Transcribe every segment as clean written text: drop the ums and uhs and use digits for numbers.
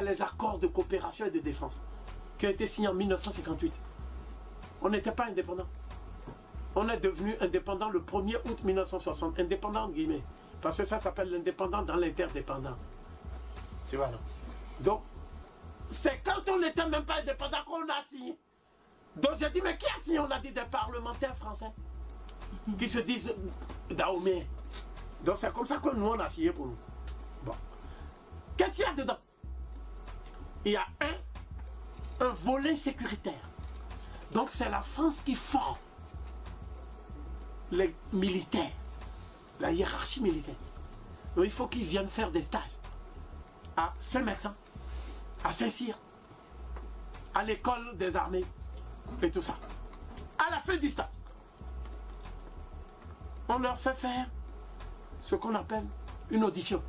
les accords de coopération et de défense qui ont été signés en 1958. On n'était pas indépendant. On est devenu indépendant le 1er août 1960. Indépendant, entre guillemets. Parce que ça s'appelle l'indépendant dans l'interdépendance. Tu vois, non? Donc, c'est quand on n'était même pas indépendant qu'on a signé. Donc j'ai dit, mais qui a signé? On a dit des parlementaires français qui se disent Dahomey. Donc c'est comme ça que nous on a signé pour nous. Bon. Qu'est-ce qu'il y a dedans? Il y a un volet sécuritaire. Donc c'est la France qui forme les militaires, la hiérarchie militaire. Donc il faut qu'ils viennent faire des stages à Saint-Médecin, à Saint-Cyr, à l'école des armées et tout ça. À la fin du stage, on leur fait faire ce qu'on appelle une audition.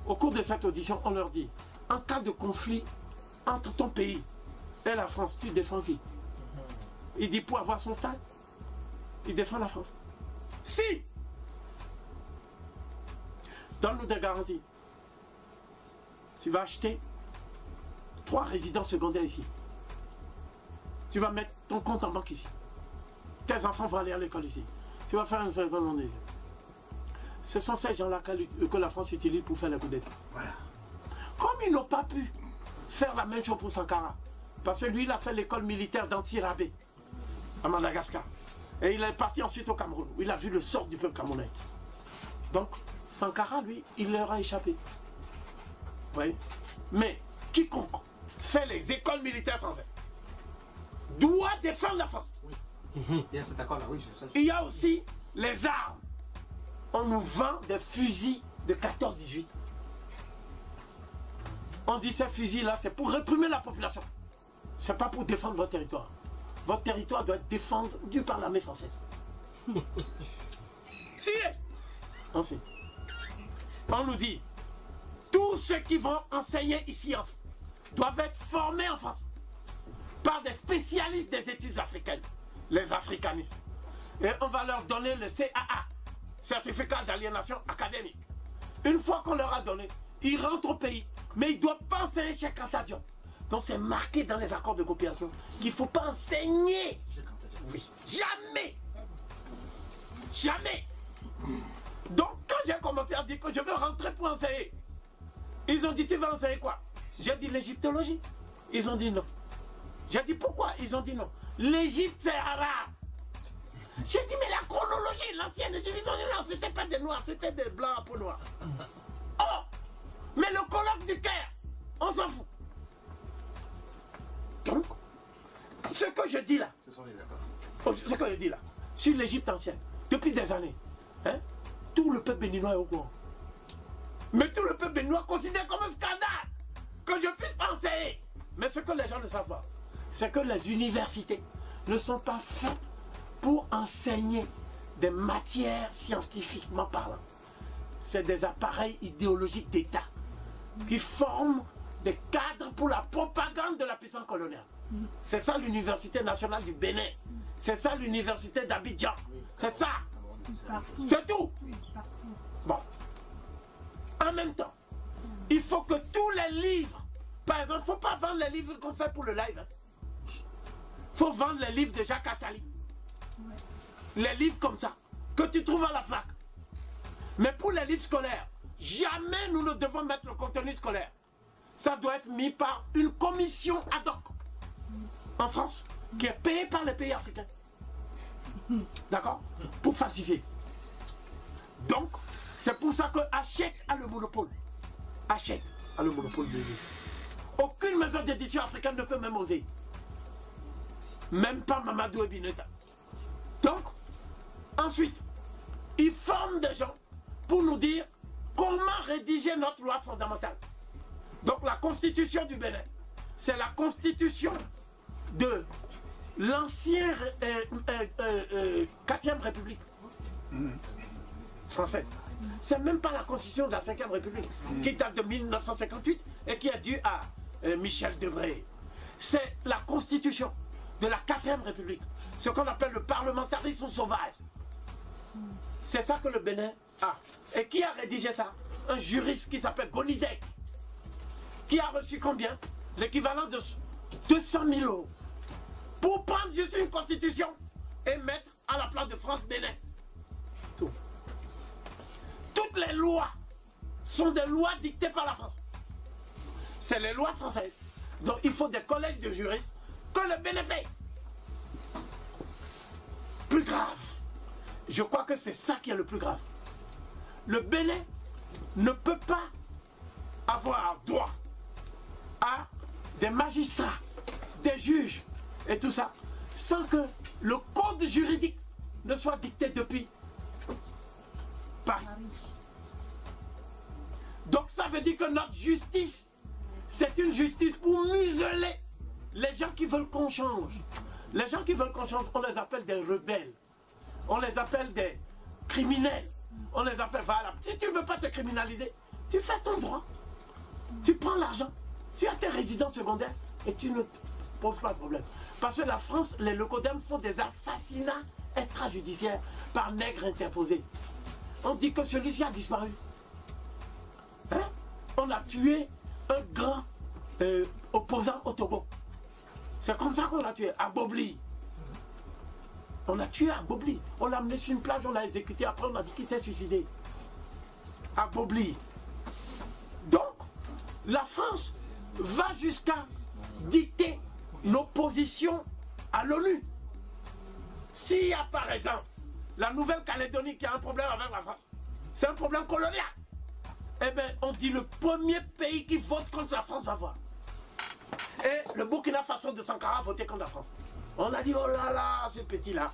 Au cours de cette audition, on leur dit, en cas de conflit entre ton pays et la France, tu défends qui? Il dit, pour avoir son stage, il défend la France. Si! Donne-nous des garanties. Tu vas acheter 3 résidences secondaires ici. Tu vas mettre ton compte en banque ici. Tes enfants vont aller à l'école ici. Tu vas faire une saison ici. Ce sont ces gens-là que la France utilise pour faire le coup d'État. Voilà. Comme ils n'ont pas pu faire la même chose pour Sankara, parce que lui, il a fait l'école militaire d'Antirabé à Madagascar. Et il est parti ensuite au Cameroun, où il a vu le sort du peuple camerounais. Donc, Sankara, lui, il leur a échappé. Vous voyez? Mais quiconque fait les écoles militaires françaises doit défendre la France. Oui. Il y a cet accord-là, oui, je sais. Il y a aussi les armes. On nous vend des fusils de 14-18. On dit ces fusils-là, c'est pour réprimer la population. C'est pas pour défendre votre territoire. Votre territoire doit être défendu par l'armée française. Si. Ensuite, on nous dit, tous ceux qui vont enseigner ici doivent être formés en France par des spécialistes des études africaines, les africanistes. Et on va leur donner le CAA, certificat d'aliénation académique. Une fois qu'on leur a donné, ils rentrent au pays, mais ils ne doivent pas enseigner chez Cantadion. Donc c'est marqué dans les accords de coopération qu'il ne faut pas enseigner. Oui, jamais. Jamais. Donc quand j'ai commencé à dire que je veux rentrer pour enseigner, ils ont dit, tu vas enseigner quoi? J'ai dit l'égyptologie. Ils ont dit non. J'ai dit pourquoi? Ils ont dit non. L'Égypte c'est arabe. J'ai dit mais la chronologie, l'ancienne division du Nord, c'était pas des noirs, c'était des blancs à peau noire. Oh, mais le colloque du Caire, on s'en fout. Donc, ce que je dis là, ce sont les accords. Ce que je dis là, sur l'Égypte ancienne, depuis des années, hein, tout le peuple béninois est au courant. Mais tout le peuple béninois considère comme un scandale que je puisse enseigner. Mais ce que les gens ne savent pas, c'est que les universités ne sont pas faites pour enseigner des matières scientifiquement parlant. C'est des appareils idéologiques d'État qui forment des cadres pour la propagande de la puissance coloniale. C'est ça l'Université nationale du Bénin. C'est ça l'Université d'Abidjan. C'est ça. C'est tout. Bon. En même temps, il faut que tous les livres, par exemple, il ne faut pas vendre les livres qu'on fait pour le live. Il faut vendre les livres de Jacques Attali. Les livres comme ça, que tu trouves à la FNAC. Mais pour les livres scolaires, jamais nous ne devons mettre le contenu scolaire. Ça doit être mis par une commission ad hoc en France, qui est payée par les pays africains. D'accord? Pour falsifier. Donc, c'est pour ça que Hachette a le monopole. Hachette a le monopole des livres. Aucune maison d'édition africaine ne peut même oser. Même pas Mamadou Ebineta. Donc, ensuite, ils forment des gens pour nous dire comment rédiger notre loi fondamentale. Donc la constitution du Bénin, c'est la constitution de l'ancienne 4e République française. C'est même pas la constitution de la 5e République qui date de 1958 et qui est due à Michel Debré. C'est la constitution de la 4e République, ce qu'on appelle le parlementarisme sauvage. C'est ça que le Bénin a. Et qui a rédigé ça? Un juriste qui s'appelle Gonidec. qui a reçu combien? L'équivalent de 200 000 euros. Pour prendre juste une constitution et mettre à la place de France-Bénin. Tout. Toutes les lois sont des lois dictées par la France. C'est les lois françaises. Donc il faut des collèges de juristes que le Bénin paye. Plus grave. Je crois que c'est ça qui est le plus grave. Le Bénin ne peut pas avoir droit à des magistrats, des juges et tout ça, sans que le code juridique ne soit dicté depuis Paris. Donc ça veut dire que notre justice, c'est une justice pour museler les gens qui veulent qu'on change. Les gens qui veulent qu'on change, on les appelle des rebelles. On les appelle des criminels. On les appelle, voilà, si tu ne veux pas te criminaliser, tu fais ton droit. Tu prends l'argent, tu as tes résidences secondaires et tu ne te poses pas de problème. Parce que la France, les locodèmes font des assassinats extrajudiciaires par nègres interposés. On dit que celui-ci a disparu. Hein? On a tué un grand opposant au Togo. C'est comme ça qu'on l'a tué, à Bobli. On l'a tué à Bobli. On l'a amené sur une plage, on l'a exécuté. Après, on a dit qu'il s'est suicidé. À Bobli. Donc, la France va jusqu'à dicter nos positions à l'ONU. S'il y a par exemple la Nouvelle-Calédonie qui a un problème avec la France, c'est un problème colonial. Eh bien, on dit le premier pays qui vote contre la France va voir. Et le Burkina Faso de Sankara a voté contre la France. On a dit, oh là là, ce petit-là.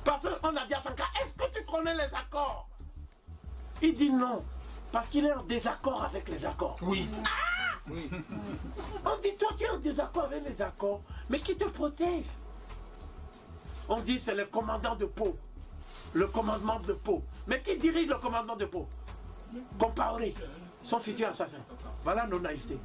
Parce qu'on a dit à Sankara, est-ce que tu connais les accords? Il dit non, parce qu'il est en désaccord avec les accords. Oui. Ah Oui. On dit, toi tu es en désaccord avec les accords, mais qui te protège? On dit, c'est le commandant de Pau. Le commandement de Pau. Mais qui dirige le commandement de Pau? Compaoré, son futur assassin. Voilà nos naïvetés.